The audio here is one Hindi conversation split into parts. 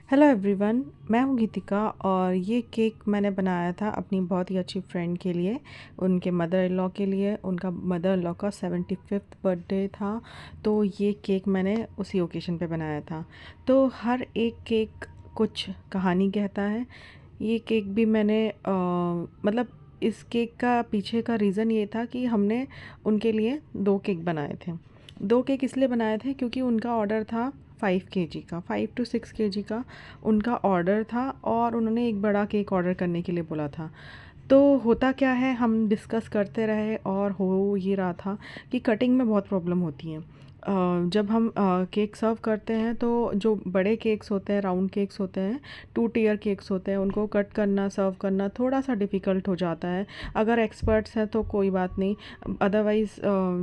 हेलो एवरीवन, मैं हूँ गीतिका और ये केक मैंने बनाया था अपनी बहुत ही अच्छी फ्रेंड के लिए, उनके मदर इन लॉ के लिए। उनका मदर इन लॉ का 75th बर्थडे था, तो ये केक मैंने उसी ओकेशन पे बनाया था। तो हर एक केक कुछ कहानी कहता है। ये केक भी मैंने मतलब इस केक का पीछे का रीज़न ये था कि हमने उनके लिए 2 केक बनाए थे। 2 केक इसलिए बनाए थे क्योंकि उनका ऑर्डर था 5 kg का, 5 to 6 kg का उनका ऑर्डर था और उन्होंने एक बड़ा केक ऑर्डर करने के लिए बोला था। तो होता क्या है, हम डिस्कस करते रहे और हो ये रहा था कि कटिंग में बहुत प्रॉब्लम होती है। जब हम केक सर्व करते हैं तो जो बड़े केक्स होते हैं, राउंड केक्स होते हैं, 2 टियर केक्स होते हैं, उनको कट करना, सर्व करना थोड़ा सा डिफ़िकल्ट हो जाता है। अगर एक्सपर्ट्स हैं तो कोई बात नहीं, अदरवाइज़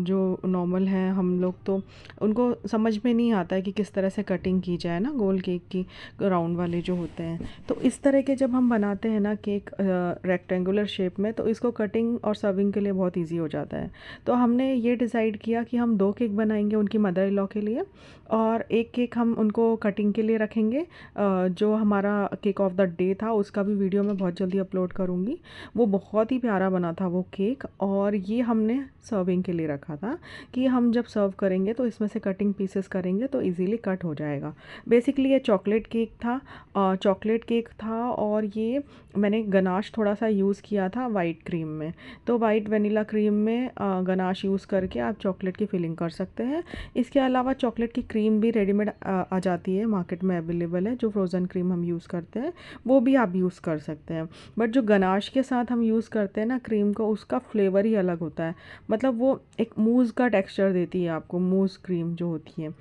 जो नॉर्मल हैं हम लोग तो उनको समझ में नहीं आता है कि किस तरह से कटिंग की जाए ना, गोल केक की, राउंड वाले जो होते हैं। तो इस तरह के जब हम बनाते हैं ना केक रेक्टेंगुलर शेप में, तो इसको कटिंग और सर्विंग के लिए बहुत इजी हो जाता है। तो हमने ये डिसाइड किया कि हम 2 केक बनाएंगे उनकी मदर इन लॉ के लिए और एक केक हम उनको कटिंग के लिए रखेंगे। जो हमारा केक ऑफ द डे था उसका भी वीडियो मैं बहुत जल्दी अपलोड करूँगी। वो बहुत ही प्यारा बना था वो केक, और ये हमने सर्विंग के लिए रखा था कि हम जब सर्व करेंगे तो इसमें से कटिंग पीसेस करेंगे तो इजीली कट हो जाएगा। बेसिकली ये चॉकलेट केक था, चॉकलेट केक था, और ये मैंने गनाश थोड़ा सा यूज़ किया था वाइट क्रीम में। तो वाइट वनीला क्रीम में गनाश यूज़ करके आप चॉकलेट की फिलिंग कर सकते हैं। इसके अलावा चॉकलेट की क्रीम भी रेडीमेड आ जाती है, मार्केट में अवेलेबल है। जो फ्रोज़न क्रीम हम यूज़ करते हैं वो भी आप यूज़ कर सकते हैं। बट जो गनाश के साथ हम यूज़ करते हैं ना क्रीम को, उसका फ्लेवर ही अलग होता है। मतलब वो एक मूज़ का टेक्सचर देती है आपको, मूज़ क्रीम जो होती है,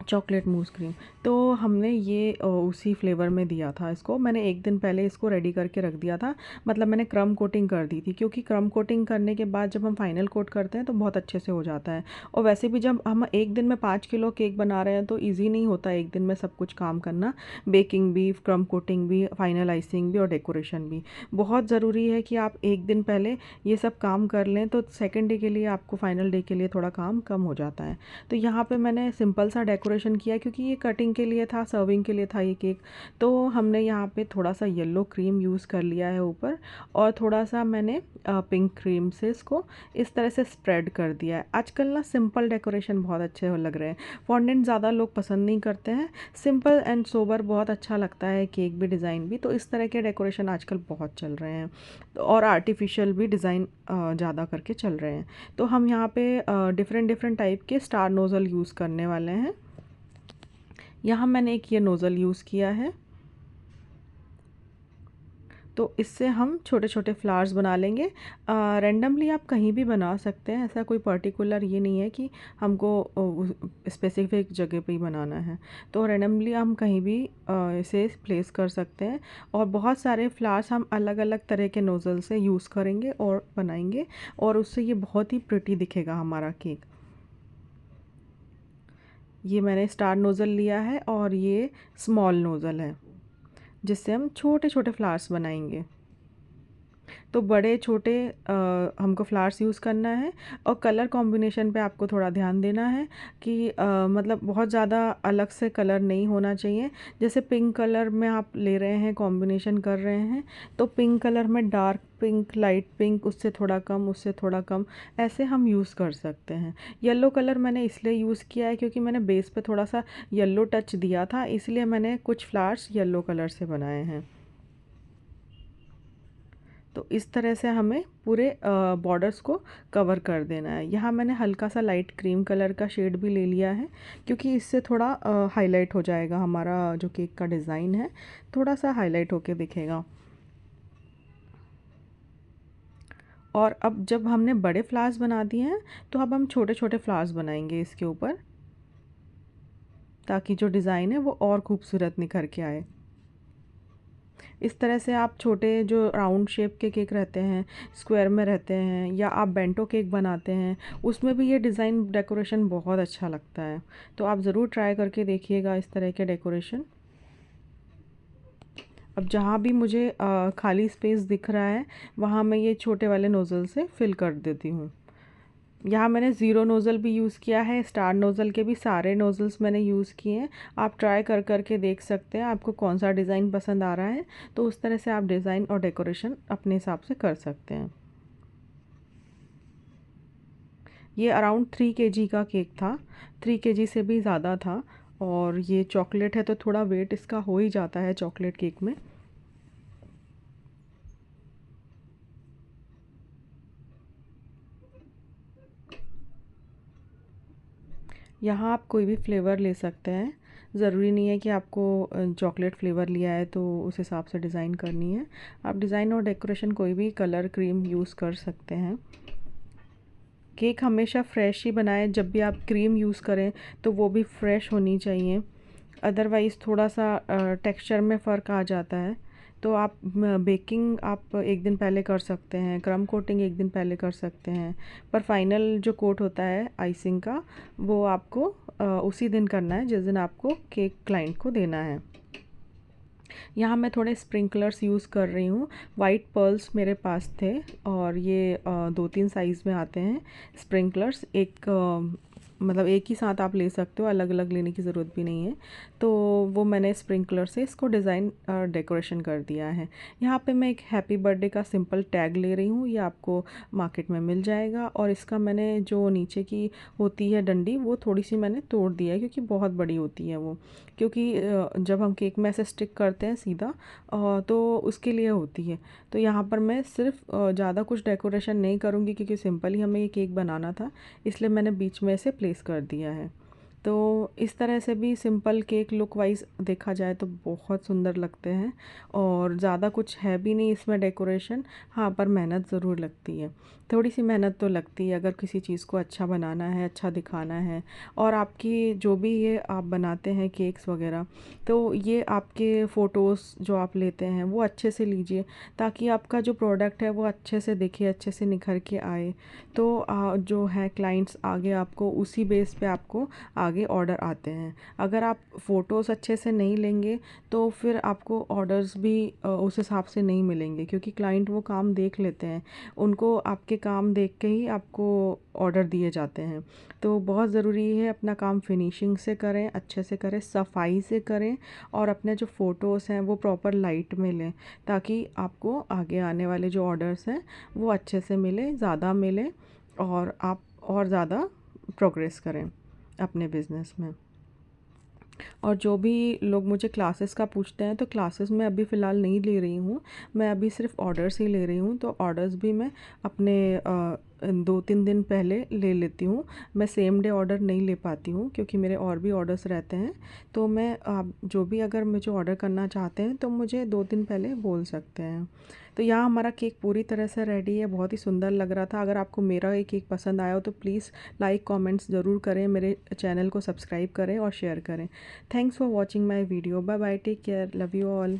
चॉकलेट मूस क्रीम। तो हमने ये उसी फ्लेवर में दिया था इसको। मैंने एक दिन पहले इसको रेडी करके रख दिया था, मतलब मैंने क्रम कोटिंग कर दी थी, क्योंकि क्रम कोटिंग करने के बाद जब हम फाइनल कोट करते हैं तो बहुत अच्छे से हो जाता है। और वैसे भी जब हम एक दिन में 5 किलो केक बना रहे हैं तो ईजी नहीं होता एक दिन में सब कुछ काम करना। बेकिंग भी, क्रम कोटिंग भी, फाइनल आइसिंग भी और डेकोरेशन भी। बहुत ज़रूरी है कि आप एक दिन पहले ये सब काम कर लें, तो सेकेंड डे के लिए आपको, फाइनल डे के लिए थोड़ा काम कम हो जाता है। तो यहाँ पे मैंने सिंपल सा डेकोरेशन किया क्योंकि ये कटिंग के लिए था, सर्विंग के लिए था ये केक। तो हमने यहाँ पे थोड़ा सा येलो क्रीम यूज़ कर लिया है ऊपर, और थोड़ा सा मैंने पिंक क्रीम से इसको इस तरह से स्प्रेड कर दिया है। आजकल ना सिंपल डेकोरेशन बहुत अच्छे हो लग रहे हैं, फॉन्डेंट ज़्यादा लोग पसंद नहीं करते हैं। सिंपल एंड सोबर बहुत अच्छा लगता है, केक भी, डिज़ाइन भी। तो इस तरह के डेकोरेशन आजकल बहुत चल रहे हैं, और आर्टिफिशियल भी डिज़ाइन ज़्यादा करके चल रहे हैं। तो हम यहाँ पे डिफरेंट डिफरेंट टाइप के स्टार नोज़ल यूज़ करने वाले हैं। यहाँ मैंने एक ये नोज़ल यूज़ किया है, तो इससे हम छोटे छोटे फ्लावर्स बना लेंगे। रैंडमली आप कहीं भी बना सकते हैं, ऐसा कोई पर्टिकुलर ये नहीं है कि हमको स्पेसिफिक जगह पे ही बनाना है। तो रैंडमली हम कहीं भी इसे प्लेस कर सकते हैं, और बहुत सारे फ्लावर्स हम अलग अलग तरह के नोज़ल से यूज़ करेंगे और बनाएंगे, और उससे ये बहुत ही प्रिटी दिखेगा हमारा केक। ये मैंने स्टार नोज़ल लिया है और ये स्मॉल नोज़ल है, जिससे हम छोटे छोटे फ्लावर्स बनाएंगे। तो बड़े छोटे हमको फ्लावर्स यूज़ करना है, और कलर कॉम्बिनेशन पे आपको थोड़ा ध्यान देना है कि मतलब बहुत ज़्यादा अलग से कलर नहीं होना चाहिए। जैसे पिंक कलर में आप ले रहे हैं, कॉम्बिनेशन कर रहे हैं, तो पिंक कलर में डार्क पिंक, लाइट पिंक, उससे थोड़ा कम, उससे थोड़ा कम, ऐसे हम यूज़ कर सकते हैं। येलो कलर मैंने इसलिए यूज़ किया है क्योंकि मैंने बेस पे थोड़ा सा येलो टच दिया था, इसलिए मैंने कुछ फ्लावर्स येलो कलर से बनाए हैं। तो इस तरह से हमें पूरे बॉर्डर्स को कवर कर देना है। यहाँ मैंने हल्का सा लाइट क्रीम कलर का शेड भी ले लिया है, क्योंकि इससे थोड़ा हाईलाइट हो जाएगा हमारा जो केक का डिज़ाइन है, थोड़ा सा हाईलाइट होके दिखेगा। और अब जब हमने बड़े फ्लावर्स बना दिए हैं, तो अब हम छोटे छोटे फ्लावर्स बनाएंगे इसके ऊपर, ताकि जो डिज़ाइन है वो और खूबसूरत निखर के आए। इस तरह से आप छोटे जो राउंड शेप के केक रहते हैं, स्क्वायर में रहते हैं, या आप बेंटो केक बनाते हैं, उसमें भी ये डिज़ाइन डेकोरेशन बहुत अच्छा लगता है। तो आप ज़रूर ट्राई करके देखिएगा इस तरह के डेकोरेशन। अब जहाँ भी मुझे खाली स्पेस दिख रहा है, वहाँ मैं ये छोटे वाले नोज़ल से फिल कर देती हूँ। यहाँ मैंने ज़ीरो नोज़ल भी यूज़ किया है, स्टार नोज़ल के भी सारे नोज़ल्स मैंने यूज़ किए हैं। आप ट्राई कर कर के देख सकते हैं आपको कौन सा डिज़ाइन पसंद आ रहा है, तो उस तरह से आप डिज़ाइन और डेकोरेशन अपने हिसाब से कर सकते हैं। ये अराउंड 3 kg का केक था, 3 kg से भी ज़्यादा था। और ये चॉकलेट है तो थोड़ा वेट इसका हो ही जाता है चॉकलेट केक में। यहाँ आप कोई भी फ्लेवर ले सकते हैं, ज़रूरी नहीं है कि आपको चॉकलेट फ्लेवर लिया है तो उस हिसाब से डिज़ाइन करनी है। आप डिज़ाइन और डेकोरेशन कोई भी कलर क्रीम यूज़ कर सकते हैं। केक हमेशा फ्रेश ही बनाएं, जब भी आप क्रीम यूज़ करें तो वो भी फ्रेश होनी चाहिए, अदरवाइज़ थोड़ा सा टेक्सचर में फ़र्क आ जाता है। तो आप बेकिंग आप एक दिन पहले कर सकते हैं, क्रम कोटिंग एक दिन पहले कर सकते हैं, पर फाइनल जो कोट होता है आइसिंग का वो आपको उसी दिन करना है जिस दिन आपको केक क्लाइंट को देना है। यहाँ मैं थोड़े स्प्रिंकलर्स यूज़ कर रही हूँ। वाइट पर्ल्स मेरे पास थे और ये 2-3 साइज़ में आते हैं स्प्रिंकलर्स। एक मतलब एक ही साथ आप ले सकते हो, अलग अलग लेने की ज़रूरत भी नहीं है। तो वो मैंने स्प्रिंकलर से इसको डिज़ाइन डेकोरेशन कर दिया है। यहाँ पे मैं एक हैप्पी बर्थडे का सिंपल टैग ले रही हूँ, ये आपको मार्केट में मिल जाएगा। और इसका मैंने जो नीचे की होती है डंडी वो थोड़ी सी मैंने तोड़ दिया है क्योंकि बहुत बड़ी होती है वो, क्योंकि जब हम केक में ऐसे स्टिक करते हैं सीधा तो उसके लिए होती है। तो यहाँ पर मैं सिर्फ ज़्यादा कुछ डेकोरेशन नहीं करूँगी क्योंकि सिंपल ही हमें ये केक बनाना था, इसलिए मैंने बीच में से प्लेस कर दिया है। तो इस तरह से भी सिंपल केक लुक वाइज देखा जाए तो बहुत सुंदर लगते हैं और ज़्यादा कुछ है भी नहीं इसमें डेकोरेशन। हाँ, पर मेहनत ज़रूर लगती है, थोड़ी सी मेहनत तो लगती है अगर किसी चीज़ को अच्छा बनाना है, अच्छा दिखाना है। और आपकी जो भी ये आप बनाते हैं केक्स वगैरह, तो ये आपके फ़ोटोज़ जो आप लेते हैं वो अच्छे से लीजिए ताकि आपका जो प्रोडक्ट है वो अच्छे से दिखे, अच्छे से निखर के आए। तो जो है क्लाइंट्स आगे आपको उसी बेस पे आपको आगे ऑर्डर आते हैं। अगर आप फ़ोटोज़ अच्छे से नहीं लेंगे तो फिर आपको ऑर्डर्स भी उस हिसाब से नहीं मिलेंगे क्योंकि क्लाइंट वो काम देख लेते हैं, उनको आपके काम देख के ही आपको ऑर्डर दिए जाते हैं। तो बहुत ज़रूरी है अपना काम फिनिशिंग से करें, अच्छे से करें, सफाई से करें और अपने जो फ़ोटोज़ हैं वो प्रॉपर लाइट में लें ताकि आपको आगे आने वाले जो ऑर्डर्स हैं वो अच्छे से मिले, ज़्यादा मिले और आप और ज़्यादा प्रोग्रेस करें अपने बिज़नेस में। और जो भी लोग मुझे क्लासेस का पूछते हैं तो क्लासेस मैं अभी फ़िलहाल नहीं ले रही हूँ, मैं अभी सिर्फ ऑर्डर्स ही ले रही हूँ। तो ऑर्डर्स भी मैं अपने 2-3 दिन पहले ले लेती हूँ। मैं सेम डे ऑर्डर नहीं ले पाती हूँ क्योंकि मेरे और भी ऑर्डर्स रहते हैं। तो मैं आप जो भी अगर मुझे ऑर्डर करना चाहते हैं तो मुझे 2 दिन पहले बोल सकते हैं। तो यहाँ हमारा केक पूरी तरह से रेडी है, बहुत ही सुंदर लग रहा था। अगर आपको मेरा ये केक पसंद आया हो तो प्लीज़ लाइक कमेंट्स ज़रूर करें, मेरे चैनल को सब्सक्राइब करें और शेयर करें। Thanks for watching my video. Bye bye, take care, love you all.